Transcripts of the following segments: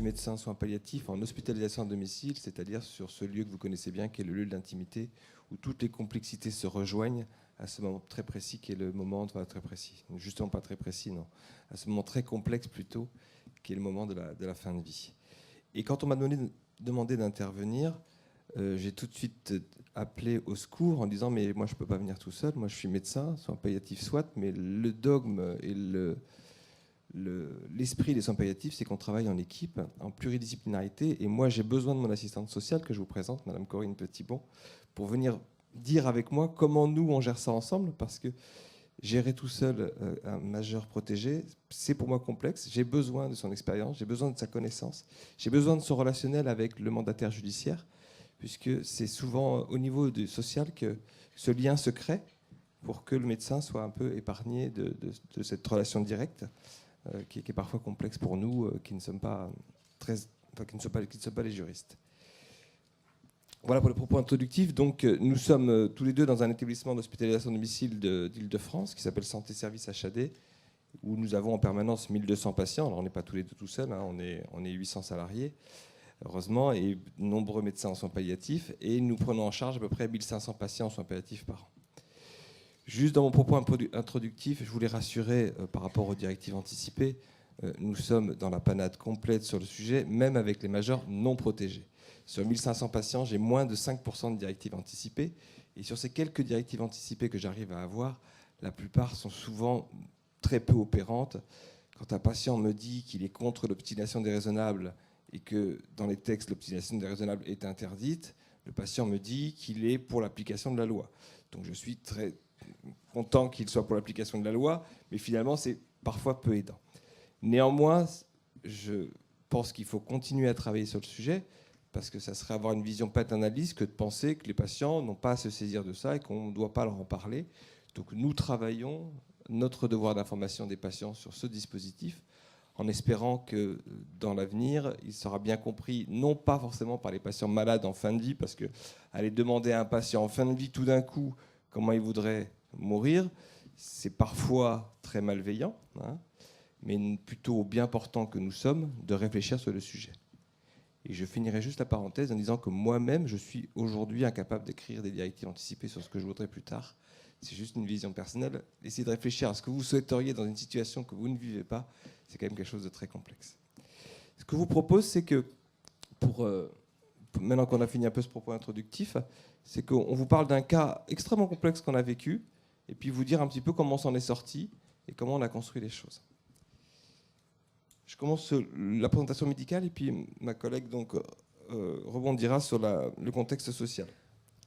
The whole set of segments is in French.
suis médecin soins palliatifs en hospitalisation à domicile, c'est-à-dire sur ce lieu que vous connaissez bien, qui est le lieu d'intimité, où toutes les complexités se rejoignent à ce moment très précis qui est le moment, enfin très précis, justement pas très précis, non, à ce moment très complexe plutôt, qui est le moment de la fin de vie. Et quand on m'a demandé d'intervenir, j'ai tout de suite appelé au secours en disant mais moi je ne peux pas venir tout seul, moi je suis médecin, soins palliatifs soit, mais le dogme et l'esprit des soins palliatifs, c'est qu'on travaille en équipe, en pluridisciplinarité, et moi j'ai besoin de mon assistante sociale que je vous présente, Madame Corinne Petitbon, pour venir dire avec moi comment nous on gère ça ensemble, parce que gérer tout seul un majeur protégé, c'est pour moi complexe. J'ai besoin de son expérience, j'ai besoin de sa connaissance, j'ai besoin de son relationnel avec le mandataire judiciaire, puisque c'est souvent au niveau social que ce lien se crée pour que le médecin soit un peu épargné de cette relation directe qui est parfois complexe pour nous qui ne sommes pas qui ne sommes pas les juristes. Voilà pour le propos introductif. Donc, nous sommes tous les deux dans un établissement d'hospitalisation à domicile d'Île-de-France qui s'appelle Santé Service HAD, où nous avons en permanence 1200 patients. Alors, on n'est pas tous les deux tout seuls, hein, on est 800 salariés, heureusement, et nombreux médecins en soins palliatifs. Et nous prenons en charge à peu près 1500 patients en soins palliatifs par an. Juste dans mon propos introductif, je voulais rassurer par rapport aux directives anticipées. Nous sommes dans la panade complète sur le sujet, même avec les majeurs non protégés. Sur 1500 patients, j'ai moins de 5% de directives anticipées. Et sur ces quelques directives anticipées que j'arrive à avoir, la plupart sont souvent très peu opérantes. Quand un patient me dit qu'il est contre l'obstination déraisonnable et que dans les textes, l'obstination déraisonnable est interdite, le patient me dit qu'il est pour l'application de la loi. Donc je suis très content qu'il soit pour l'application de la loi, mais finalement, c'est parfois peu aidant. Néanmoins, je pense qu'il faut continuer à travailler sur le sujet, parce que ça serait avoir une vision paternaliste que de penser que les patients n'ont pas à se saisir de ça et qu'on ne doit pas leur en parler. Donc nous travaillons notre devoir d'information des patients sur ce dispositif, en espérant que dans l'avenir, il sera bien compris, non pas forcément par les patients malades en fin de vie, parce qu'aller demander à un patient en fin de vie tout d'un coup comment il voudrait mourir, c'est parfois très malveillant, hein, mais plutôt bien portant que nous sommes de réfléchir sur le sujet. Et je finirai juste la parenthèse en disant que moi-même, je suis aujourd'hui incapable d'écrire des directives anticipées sur ce que je voudrais plus tard. C'est juste une vision personnelle. Essayez de réfléchir à ce que vous souhaiteriez dans une situation que vous ne vivez pas. C'est quand même quelque chose de très complexe. Ce que je vous propose, c'est que, maintenant qu'on a fini un peu ce propos introductif, c'est qu'on vous parle d'un cas extrêmement complexe qu'on a vécu, et puis vous dire un petit peu comment on s'en est sorti et comment on a construit les choses. Je commence la présentation médicale et puis ma collègue donc, rebondira sur le contexte social.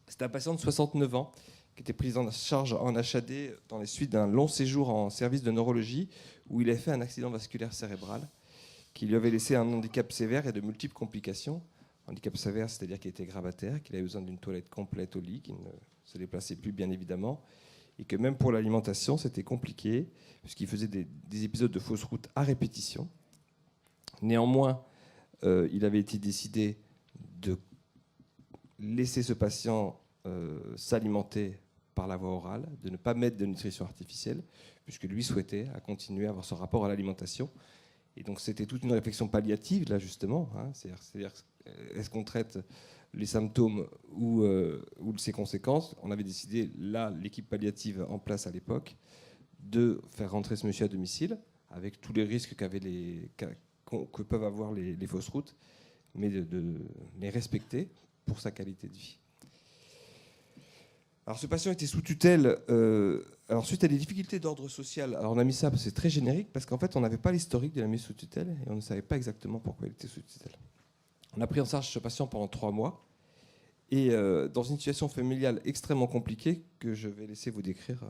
C'est un patient de 69 ans qui était pris en charge en HAD dans les suites d'un long séjour en service de neurologie où il a fait un accident vasculaire cérébral qui lui avait laissé un handicap sévère et de multiples complications. Handicap sévère, c'est-à-dire qu'il était gravataire, qu'il avait besoin d'une toilette complète au lit, qu'il ne se déplaçait plus bien évidemment, et que même pour l'alimentation, c'était compliqué, puisqu'il faisait des épisodes de fausse route à répétition. Néanmoins, il avait été décidé de laisser ce patient s'alimenter par la voie orale, de ne pas mettre de nutrition artificielle, puisque lui souhaitait continuer à avoir son rapport à l'alimentation. Et donc c'était toute une réflexion palliative, là justement. Hein, c'est-à-dire, est-ce qu'on traite les symptômes ou ses conséquences? On avait décidé, là, l'équipe palliative en place à l'époque, de faire rentrer ce monsieur à domicile, avec tous les risques que peuvent avoir les fausses routes, mais de les respecter pour sa qualité de vie. Alors ce patient était sous tutelle, alors suite à des difficultés d'ordre social. Alors on a mis ça, parce que c'est très générique, parce qu'en fait on n'avait pas l'historique de la mise sous tutelle, et on ne savait pas exactement pourquoi il était sous tutelle. On a pris en charge ce patient pendant 3 mois, et dans une situation familiale extrêmement compliquée, que je vais laisser vous décrire.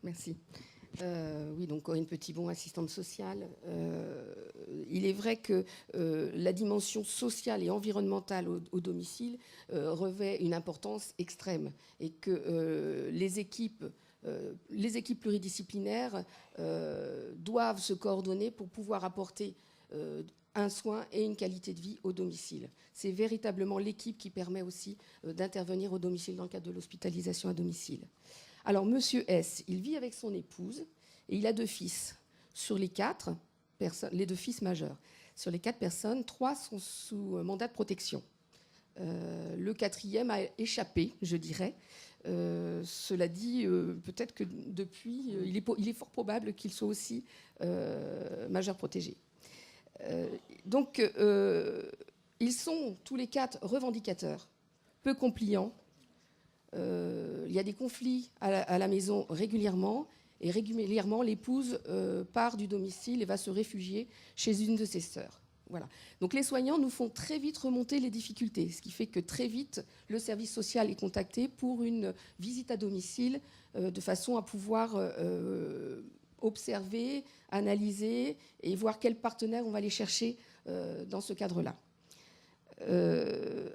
Merci. Oui, donc Corinne Petitbon, assistante sociale. Il est vrai que la dimension sociale et environnementale au domicile revêt une importance extrême et que les équipes pluridisciplinaires doivent se coordonner pour pouvoir apporter un soin et une qualité de vie au domicile. C'est véritablement l'équipe qui permet aussi d'intervenir au domicile dans le cadre de l'hospitalisation à domicile. Alors, Monsieur S, il vit avec son épouse et il a 2 fils. Sur les 4, les 2 fils majeurs. Sur les 4 personnes, 3 sont sous mandat de protection. Le 4e a échappé, je dirais. Cela dit, peut-être que depuis, il est fort probable qu'il soit aussi majeur protégé. Donc, ils sont tous les 4 revendicateurs, peu compliants. Il y a des conflits à la maison régulièrement, et régulièrement, l'épouse part du domicile et va se réfugier chez une de ses sœurs. Voilà. Donc les soignants nous font très vite remonter les difficultés, ce qui fait que très vite, le service social est contacté pour une visite à domicile de façon à pouvoir observer, analyser et voir quels partenaires on va aller chercher dans ce cadre-là.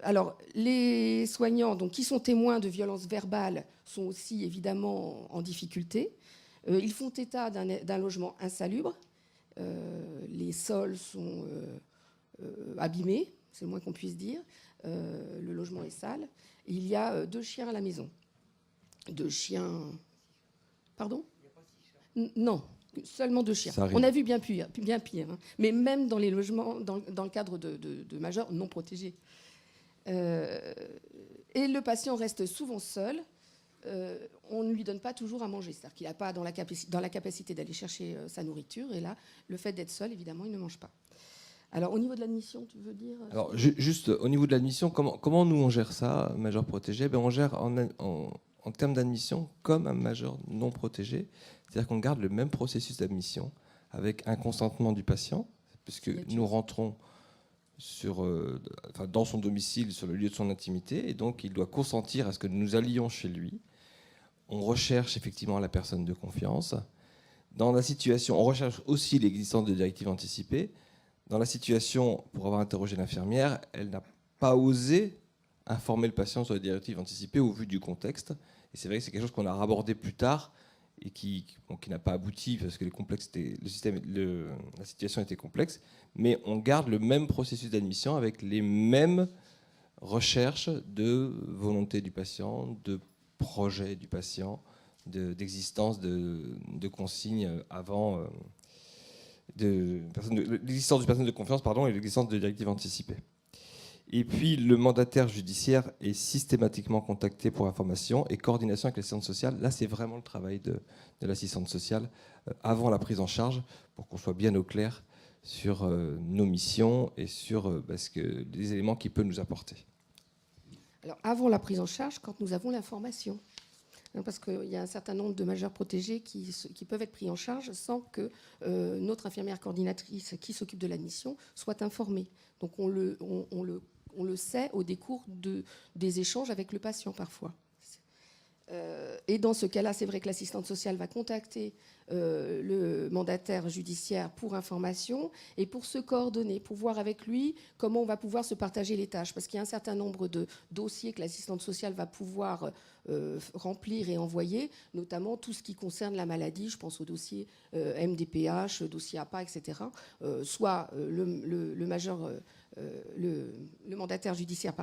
Alors, les soignants donc, qui sont témoins de violences verbales sont aussi évidemment en difficulté. Ils font état d'un logement insalubre. Les sols sont abîmés, c'est le moins qu'on puisse dire. Le logement est sale. Il y a 2 chiens à la maison. 2 chiens... Pardon ? Non, seulement 2 chiens. On a vu bien pire hein. Mais même dans les logements, dans le cadre de majeurs non protégés. Et le patient reste souvent seul. On ne lui donne pas toujours à manger. C'est-à-dire qu'il n'a pas dans la capacité d'aller chercher sa nourriture. Et là, le fait d'être seul, évidemment, il ne mange pas. Alors, au niveau de l'admission, tu veux dire ? Alors, juste au niveau de l'admission, comment nous on gère ça, majeur protégé ? On gère en termes d'admission comme un majeur non protégé. C'est-à-dire qu'on garde le même processus d'admission avec un consentement du patient, puisque nous rentrons dans son domicile, sur le lieu de son intimité, et donc il doit consentir à ce que nous allions chez lui. On recherche effectivement la personne de confiance. Dans la situation, on recherche aussi l'existence de directives anticipées. Dans la situation, pour avoir interrogé l'infirmière, elle n'a pas osé informer le patient sur les directives anticipées au vu du contexte. Et c'est vrai que c'est quelque chose qu'on a abordé plus tard et qui n'a pas abouti parce que la situation était complexe. Mais on garde le même processus d'admission avec les mêmes recherches de volonté du patient, de projet du patient, d'existence de consignes avant... l'existence d'une personne de confiance et l'existence de directives anticipées. Et puis, le mandataire judiciaire est systématiquement contacté pour information et coordination avec l'assistante sociale. Là, c'est vraiment le travail de l'assistante sociale avant la prise en charge pour qu'on soit bien au clair sur nos missions et sur les éléments qu'il peut nous apporter. Alors, avant la prise en charge, quand nous avons l'information, parce qu'il y a un certain nombre de majeurs protégés qui peuvent être pris en charge sans que notre infirmière coordinatrice qui s'occupe de l'admission soit informée. Donc on le sait au décours des échanges avec le patient parfois. Et dans ce cas-là, c'est vrai que l'assistante sociale va contacter le mandataire judiciaire pour information et pour se coordonner, pour voir avec lui comment on va pouvoir se partager les tâches. Parce qu'il y a un certain nombre de dossiers que l'assistante sociale va pouvoir remplir et envoyer, notamment tout ce qui concerne la maladie. Je pense au dossier MDPH, dossier APA, etc. Soit le mandataire judiciaire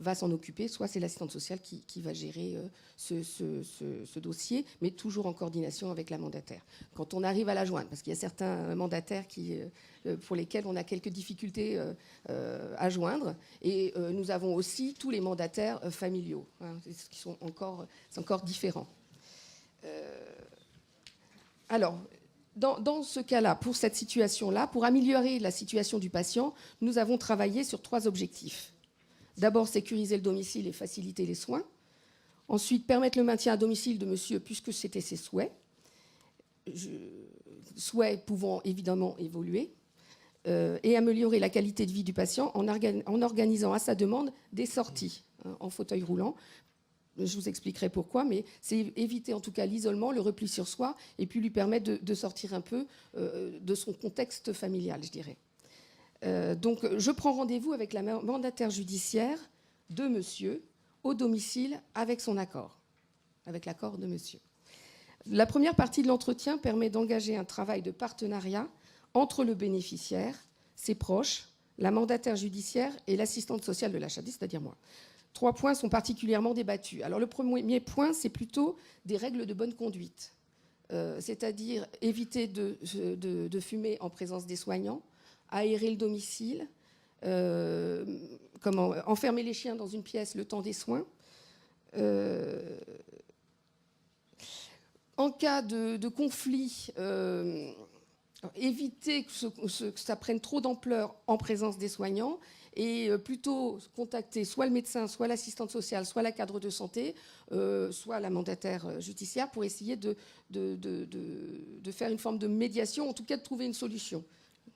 va s'en occuper, soit c'est l'assistante sociale qui va gérer ce dossier, mais toujours en coordination avec la mandataire. Quand on arrive à la joindre, parce qu'il y a certains mandataires pour lesquels on a quelques difficultés à joindre, et nous avons aussi tous les mandataires familiaux, qui sont encore différents. Alors, dans ce cas-là, pour cette situation-là, pour améliorer la situation du patient, nous avons travaillé sur 3 objectifs. D'abord, sécuriser le domicile et faciliter les soins. Ensuite, permettre le maintien à domicile de monsieur, puisque c'était ses souhaits. Souhaits pouvant évidemment évoluer. Et améliorer la qualité de vie du patient en organisant à sa demande des sorties en fauteuil roulant. Je vous expliquerai pourquoi, mais c'est éviter en tout cas l'isolement, le repli sur soi, et puis lui permettre de sortir un peu de son contexte familial, je dirais. Donc je prends rendez-vous avec la mandataire judiciaire de monsieur au domicile avec son accord, avec l'accord de monsieur. La première partie de l'entretien permet d'engager un travail de partenariat entre le bénéficiaire, ses proches, la mandataire judiciaire et l'assistante sociale de la CHADI, c'est-à-dire moi. 3 points sont particulièrement débattus. Alors le premier point, c'est plutôt des règles de bonne conduite. c'est-à-dire éviter de fumer en présence des soignants, aérer le domicile, enfermer les chiens dans une pièce le temps des soins. En cas de conflit, éviter que ça prenne trop d'ampleur en présence des soignants et plutôt contacter soit le médecin, soit l'assistante sociale, soit la cadre de santé, soit la mandataire judiciaire pour essayer de faire une forme de médiation, en tout cas de trouver une solution.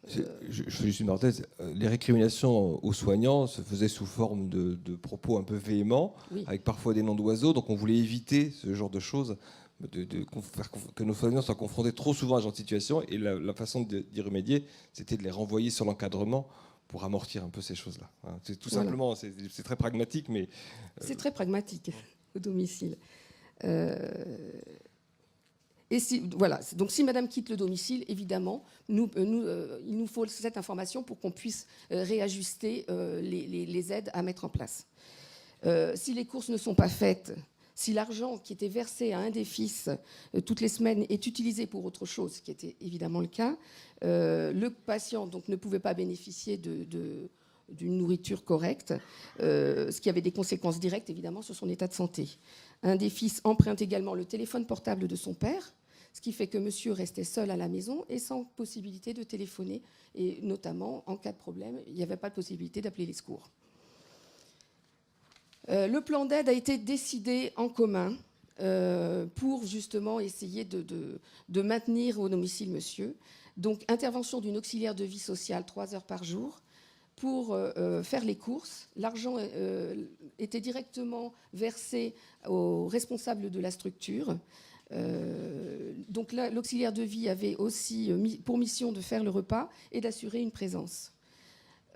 Je fais juste une parenthèse. Les récriminations aux soignants se faisaient sous forme de propos un peu véhéments, oui, avec parfois des noms d'oiseaux, donc on voulait éviter ce genre de choses, que nos soignants soient confrontés trop souvent à ce genre de situation, et la façon d'y remédier, c'était de les renvoyer sur l'encadrement pour amortir un peu ces choses-là. C'est tout simplement, c'est très pragmatique, mais... C'est très pragmatique au domicile. Et voilà. Donc si Madame quitte le domicile, évidemment, il nous faut cette information pour qu'on puisse réajuster les aides à mettre en place. Si les courses ne sont pas faites, si l'argent qui était versé à un des fils toutes les semaines est utilisé pour autre chose, ce qui était évidemment le cas, le patient donc, ne pouvait pas bénéficier d'une nourriture correcte, ce qui avait des conséquences directes, évidemment, sur son état de santé. Un des fils emprunte également le téléphone portable de son père, ce qui fait que monsieur restait seul à la maison et sans possibilité de téléphoner. Et notamment, en cas de problème, il n'y avait pas de possibilité d'appeler les secours. Le plan d'aide a été décidé en commun pour justement essayer de maintenir au domicile monsieur. Donc, intervention d'une auxiliaire de vie sociale 3 heures par jour pour faire les courses. L'argent était directement versé aux responsables de la structure. Donc là, l'auxiliaire de vie avait aussi pour mission de faire le repas et d'assurer une présence.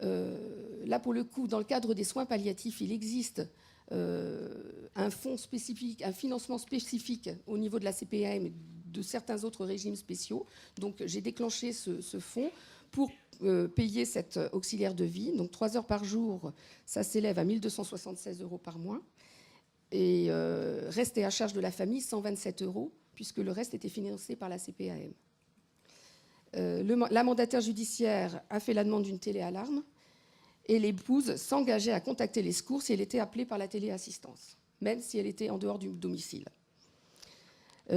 Là, pour le coup, dans le cadre des soins palliatifs, il existe un fonds spécifique, un financement spécifique au niveau de la CPAM et de certains autres régimes spéciaux. Donc, j'ai déclenché ce fonds pour payer cette auxiliaire de vie. Donc, 3 heures par jour, ça s'élève à 1 276 € par mois. Et restait à charge de la famille 127 €, puisque le reste était financé par la CPAM. La mandataire judiciaire a fait la demande d'une téléalarme et l'épouse s'engageait à contacter les secours si elle était appelée par la téléassistance, même si elle était en dehors du domicile.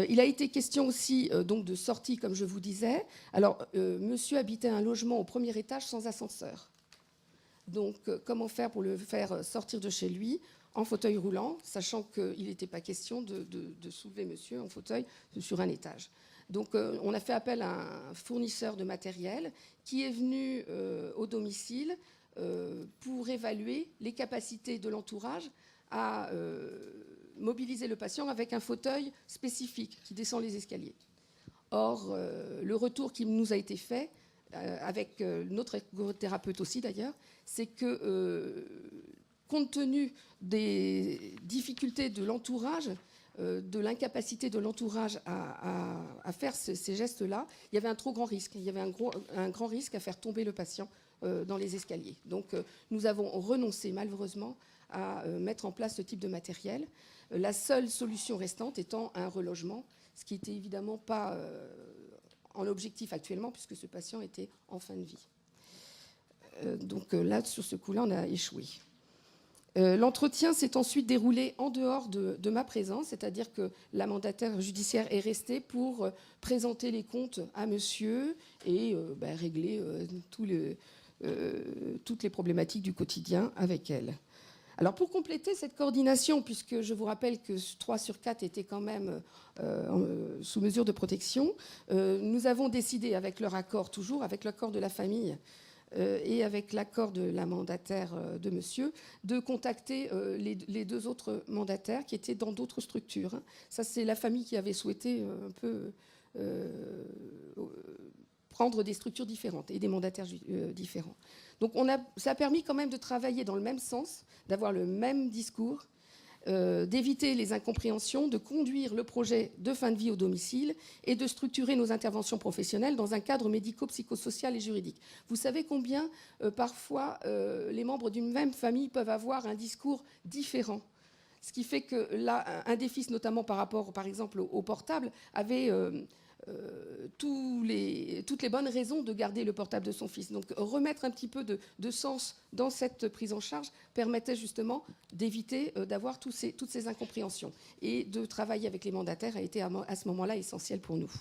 Il a été question aussi donc de sortie, comme je vous disais. Alors, monsieur habitait un logement au premier étage sans ascenseur. Donc, comment faire pour le faire sortir de chez lui en fauteuil roulant, sachant qu'il n'était pas question de soulever monsieur en fauteuil sur un étage. Donc, on a fait appel à un fournisseur de matériel qui est venu au domicile pour évaluer les capacités de l'entourage à mobiliser le patient avec un fauteuil spécifique qui descend les escaliers. Or, le retour qui nous a été fait, avec notre ergothérapeute aussi d'ailleurs, c'est que, compte tenu des difficultés de l'entourage, de l'incapacité de l'entourage à faire ces gestes-là, il y avait un trop grand risque. Il y avait un grand risque à faire tomber le patient dans les escaliers. Donc, nous avons renoncé malheureusement à mettre en place ce type de matériel. La seule solution restante étant un relogement, ce qui n'était évidemment pas en objectif actuellement, puisque ce patient était en fin de vie. Donc là, sur ce coup-là, on a échoué. L'entretien s'est ensuite déroulé en dehors de ma présence, c'est-à-dire que la mandataire judiciaire est restée pour présenter les comptes à monsieur et régler toutes les problématiques du quotidien avec elle. Alors pour compléter cette coordination, puisque je vous rappelle que 3 sur 4 étaient quand même sous mesure de protection, nous avons décidé, avec leur accord toujours, avec l'accord de la famille, et avec l'accord de la mandataire de monsieur, de contacter les 2 autres mandataires qui étaient dans d'autres structures. Ça, c'est la famille qui avait souhaité un peu prendre des structures différentes et des mandataires différents. Donc ça a permis quand même de travailler dans le même sens, d'avoir le même discours, d'éviter les incompréhensions, de conduire le projet de fin de vie au domicile et de structurer nos interventions professionnelles dans un cadre médico-psychosocial et juridique. Vous savez combien, parfois, les membres d'une même famille peuvent avoir un discours différent. Ce qui fait que là, un des fils, notamment par rapport, par exemple, au portable, avait toutes les bonnes raisons de garder le portable de son fils. Donc remettre un petit peu de sens dans cette prise en charge permettait justement d'éviter d'avoir toutes ces incompréhensions. Et de travailler avec les mandataires a été à ce moment-là essentiel pour nous.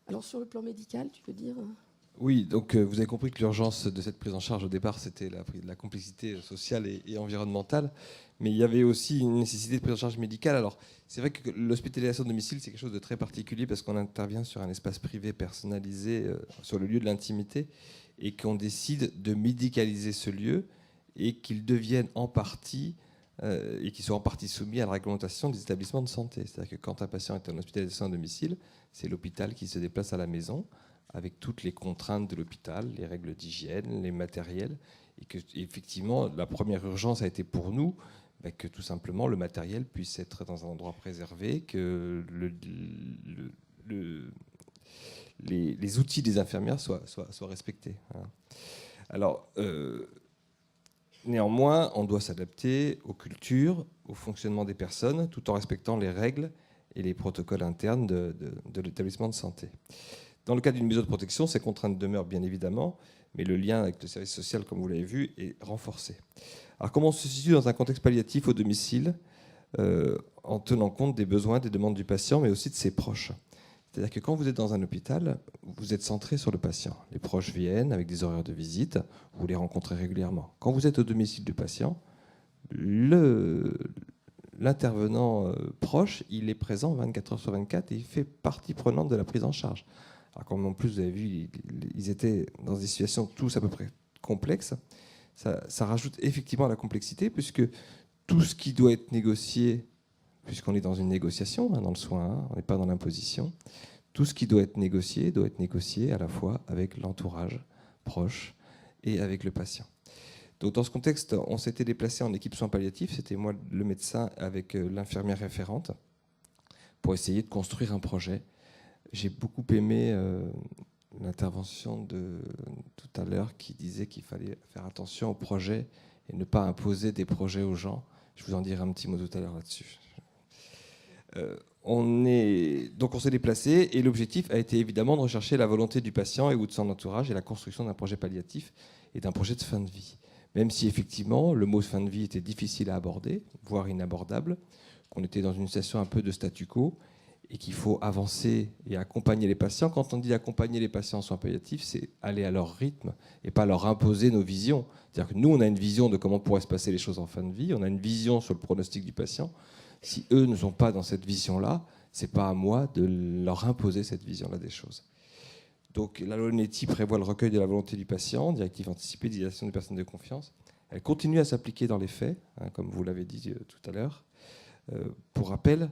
Alors sur le plan médical, tu peux dire ? Oui, donc vous avez compris que l'urgence de cette prise en charge au départ, c'était la complexité sociale et environnementale, mais il y avait aussi une nécessité de prise en charge médicale. Alors, c'est vrai que l'hospitalisation de domicile, c'est quelque chose de très particulier parce qu'on intervient sur un espace privé personnalisé, sur le lieu de l'intimité, et qu'on décide de médicaliser ce lieu et qu'il devienne en partie, et qu'il soit en partie soumis à la réglementation des établissements de santé. C'est-à-dire que quand un patient est en hospitalisation à domicile, c'est l'hôpital qui se déplace à la maison, avec toutes les contraintes de l'hôpital, les règles d'hygiène, les matériels, et que effectivement la première urgence a été pour nous que tout simplement le matériel puisse être dans un endroit préservé, que les outils des infirmières soient respectés. Alors, néanmoins, on doit s'adapter aux cultures, au fonctionnement des personnes, tout en respectant les règles et les protocoles internes de l'établissement de santé. Dans le cas d'une maison de protection, ces contraintes demeurent bien évidemment, mais le lien avec le service social, comme vous l'avez vu, est renforcé. Alors comment on se situe dans un contexte palliatif au domicile, en tenant compte des besoins, des demandes du patient, mais aussi de ses proches ? C'est-à-dire que quand vous êtes dans un hôpital, vous êtes centré sur le patient. Les proches viennent avec des horaires de visite, vous les rencontrez régulièrement. Quand vous êtes au domicile du patient, l'intervenant proche, il est présent 24 heures sur 24 et il fait partie prenante de la prise en charge. Alors, comme en plus vous avez vu, ils étaient dans des situations tous à peu près complexes, ça rajoute effectivement à la complexité, puisque tout ce qui doit être négocié, puisqu'on est dans une négociation, dans le soin, on n'est pas dans l'imposition, tout ce qui doit être négocié à la fois avec l'entourage proche et avec le patient. Donc dans ce contexte, on s'était déplacé en équipe soins palliatifs, c'était moi le médecin avec l'infirmière référente, pour essayer de construire un projet. J'ai beaucoup aimé l'intervention de tout à l'heure qui disait qu'il fallait faire attention aux projets et ne pas imposer des projets aux gens. Je vous en dirai un petit mot tout à l'heure là-dessus. Donc on s'est déplacé et l'objectif a été évidemment de rechercher la volonté du patient et ou de son entourage et la construction d'un projet palliatif et d'un projet de fin de vie. Même si effectivement le mot fin de vie était difficile à aborder, voire inabordable, qu'on était dans une situation un peu de statu quo, et qu'il faut avancer et accompagner les patients. Quand on dit accompagner les patients en soins palliatifs, c'est aller à leur rythme et pas leur imposer nos visions. C'est-à-dire que nous, on a une vision de comment pourraient se passer les choses en fin de vie, on a une vision sur le pronostic du patient. Si eux ne sont pas dans cette vision-là, c'est pas à moi de leur imposer cette vision-là des choses. Donc la loi Netti prévoit le recueil de la volonté du patient, directive anticipée d'identification des personnes de confiance. Elle continue à s'appliquer dans les faits, comme vous l'avez dit tout à l'heure. Pour rappel,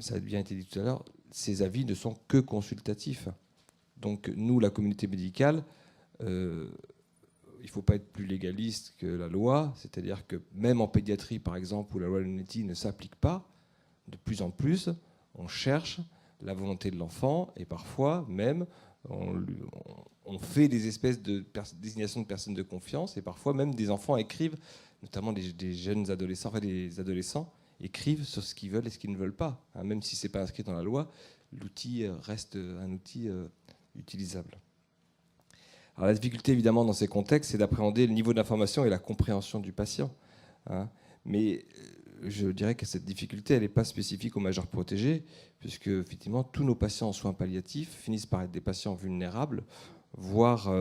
ça a bien été dit tout à l'heure, ces avis ne sont que consultatifs. Donc nous, la communauté médicale, il ne faut pas être plus légaliste que la loi, c'est-à-dire que même en pédiatrie, par exemple, où la loi Netti ne s'applique pas, de plus en plus, on cherche la volonté de l'enfant et parfois même on fait des espèces de désignations de personnes de confiance et parfois même des enfants écrivent, notamment des jeunes adolescents, enfin des adolescents, écrivent sur ce qu'ils veulent et ce qu'ils ne veulent pas. Même si ce n'est pas inscrit dans la loi, l'outil reste un outil utilisable. Alors, la difficulté, évidemment, dans ces contextes, c'est d'appréhender le niveau d'information et la compréhension du patient. Mais je dirais que cette difficulté, elle n'est pas spécifique aux majeurs protégés, puisque, effectivement, tous nos patients en soins palliatifs finissent par être des patients vulnérables, voire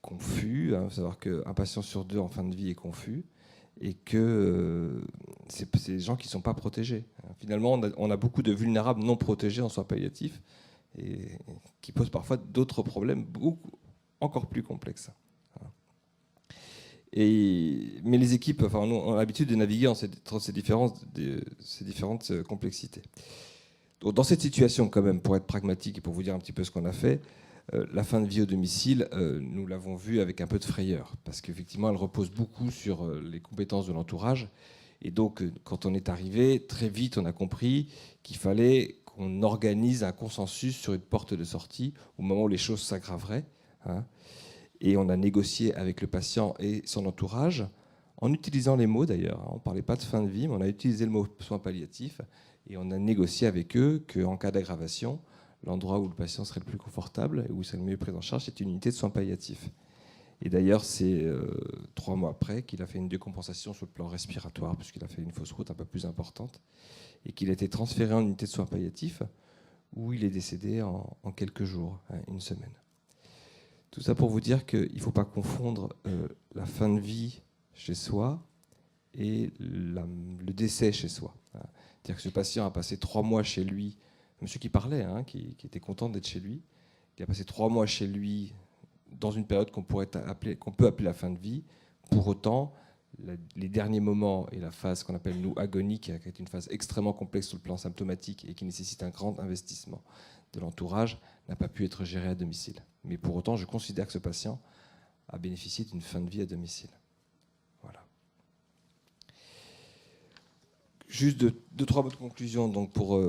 confus. Il faut savoir qu'un patient sur deux en fin de vie est confus. Et que c'est des gens qui ne sont pas protégés. Finalement, on a beaucoup de vulnérables non protégés en soins palliatifs et qui posent parfois d'autres problèmes encore plus complexes. Mais les équipes, nous, on a l'habitude de naviguer entre ces différentes complexités. Donc, dans cette situation, quand même, pour être pragmatique et pour vous dire un petit peu ce qu'on a fait, la fin de vie au domicile, nous l'avons vu avec un peu de frayeur, parce qu'effectivement, elle repose beaucoup sur les compétences de l'entourage. Et donc, quand on est arrivé, très vite, on a compris qu'il fallait qu'on organise un consensus sur une porte de sortie au moment où les choses s'aggraveraient. Et on a négocié avec le patient et son entourage, en utilisant les mots d'ailleurs. On ne parlait pas de fin de vie, mais on a utilisé le mot soins palliatifs. Et on a négocié avec eux qu'en cas d'aggravation, l'endroit où le patient serait le plus confortable et où il serait le mieux pris en charge, c'est une unité de soins palliatifs. Et d'ailleurs, c'est 3 mois après qu'il a fait une décompensation sur le plan respiratoire, puisqu'il a fait une fausse route un peu plus importante, et qu'il a été transféré en unité de soins palliatifs, où il est décédé en quelques jours, une semaine. Tout ça pour vous dire qu'il ne faut pas confondre la fin de vie chez soi et le décès chez soi. C'est-à-dire que ce patient a passé 3 mois chez lui, monsieur qui parlait, qui était content d'être chez lui, qui a passé 3 mois chez lui dans une période qu'on peut appeler la fin de vie. Pour autant, les derniers moments et la phase qu'on appelle, nous, agonique, qui est une phase extrêmement complexe sur le plan symptomatique et qui nécessite un grand investissement de l'entourage, n'a pas pu être géré à domicile. Mais pour autant, je considère que ce patient a bénéficié d'une fin de vie à domicile. Voilà. Juste 2-3 mots de conclusion donc pour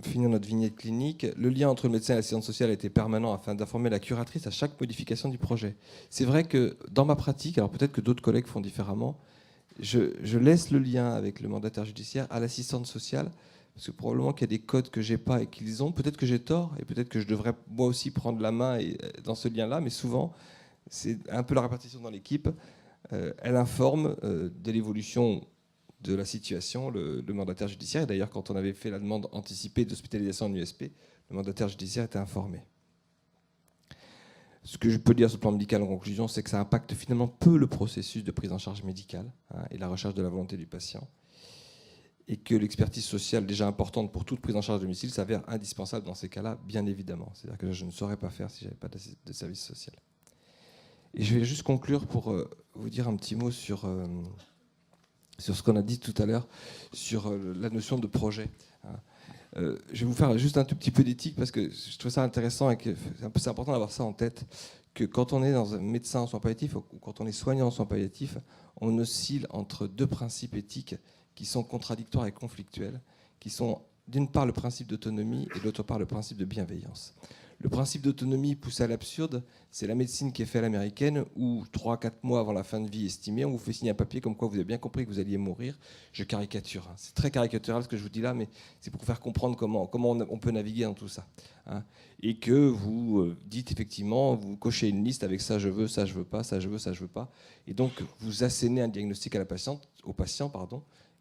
finir notre vignette clinique. Le lien entre le médecin et l'assistante sociale a été permanent afin d'informer la curatrice à chaque modification du projet. C'est vrai que dans ma pratique, alors peut-être que d'autres collègues font différemment, je laisse le lien avec le mandataire judiciaire à l'assistante sociale, parce que probablement qu'il y a des codes que je n'ai pas et qu'ils ont. Peut-être que j'ai tort, et peut-être que je devrais moi aussi prendre la main dans ce lien-là, mais souvent, c'est un peu la répartition dans l'équipe. Elle informe de l'évolution de la situation, le mandataire judiciaire. Et d'ailleurs, quand on avait fait la demande anticipée d'hospitalisation en USP, le mandataire judiciaire était informé. Ce que je peux dire sur le plan médical en conclusion, c'est que ça impacte finalement peu le processus de prise en charge médicale et la recherche de la volonté du patient. Et que l'expertise sociale, déjà importante pour toute prise en charge à domicile, s'avère indispensable dans ces cas-là, bien évidemment. C'est-à-dire que je ne saurais pas faire si je n'avais pas de service social. Et je vais juste conclure pour vous dire un petit mot sur ce qu'on a dit tout à l'heure, sur la notion de projet. Je vais vous faire juste un tout petit peu d'éthique, parce que je trouve ça intéressant et que c'est important d'avoir ça en tête, que quand on est dans un médecin en soins palliatifs ou quand on est soignant en soins palliatifs, on oscille entre 2 principes éthiques qui sont contradictoires et conflictuels, qui sont d'une part le principe d'autonomie et d'autre part le principe de bienveillance. Le principe d'autonomie poussé à l'absurde, c'est la médecine qui est faite à l'américaine, où 3-4 mois avant la fin de vie estimée, on vous fait signer un papier comme quoi vous avez bien compris que vous alliez mourir. Je caricature. C'est très caricatural ce que je vous dis là, mais c'est pour vous faire comprendre comment on peut naviguer dans tout ça. Et que vous dites effectivement, vous cochez une liste avec ça je veux pas, ça je veux pas. Et donc vous assénez un diagnostic au patient,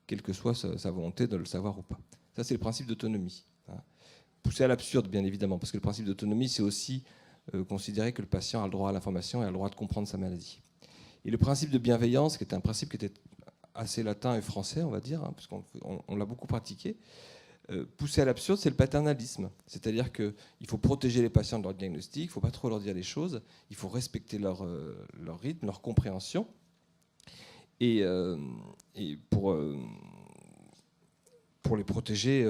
quelle que soit sa volonté de le savoir ou pas. Ça, c'est le principe d'autonomie. Poussé à l'absurde, bien évidemment, parce que le principe d'autonomie, c'est aussi considérer que le patient a le droit à l'information et a le droit de comprendre sa maladie. Et le principe de bienveillance, qui est un principe qui était assez latin et français, on va dire, parce qu'on l'a beaucoup pratiqué, poussé à l'absurde, c'est le paternalisme. C'est-à-dire qu'il faut protéger les patients de leur diagnostic, il ne faut pas trop leur dire les choses, il faut respecter leur rythme, leur compréhension. Et pour les protéger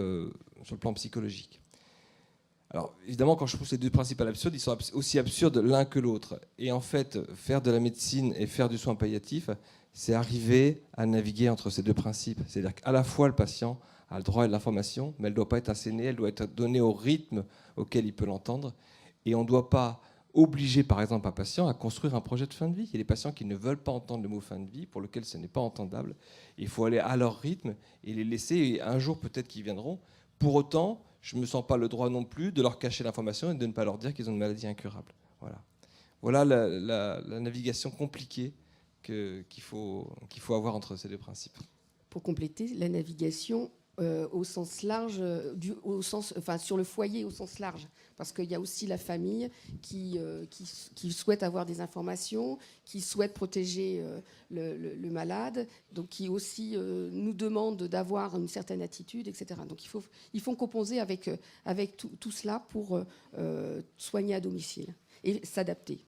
sur le plan psychologique. Alors, évidemment, quand je pousse ces 2 principes à l'absurde, ils sont aussi absurdes l'un que l'autre. Et en fait, faire de la médecine et faire du soin palliatif, c'est arriver à naviguer entre ces 2 principes. C'est-à-dire qu'à la fois, le patient a le droit à l'information, mais elle ne doit pas être assénée, elle doit être donnée au rythme auquel il peut l'entendre. Et on ne doit pas obliger, par exemple, un patient à construire un projet de fin de vie. Il y a des patients qui ne veulent pas entendre le mot fin de vie, pour lequel ce n'est pas entendable. Il faut aller à leur rythme et les laisser, et un jour peut-être qu'ils viendront. Pour autant, je ne me sens pas le droit non plus de leur cacher l'information et de ne pas leur dire qu'ils ont une maladie incurable. Voilà la navigation compliquée qu'il faut avoir entre ces 2 principes. Pour compléter, la navigation au sens large, sur le foyer au sens large, parce qu'il y a aussi la famille qui souhaite avoir des informations, qui souhaite protéger le malade, donc qui aussi nous demande d'avoir une certaine attitude, etc. Donc il faut composer avec tout cela pour soigner à domicile et s'adapter.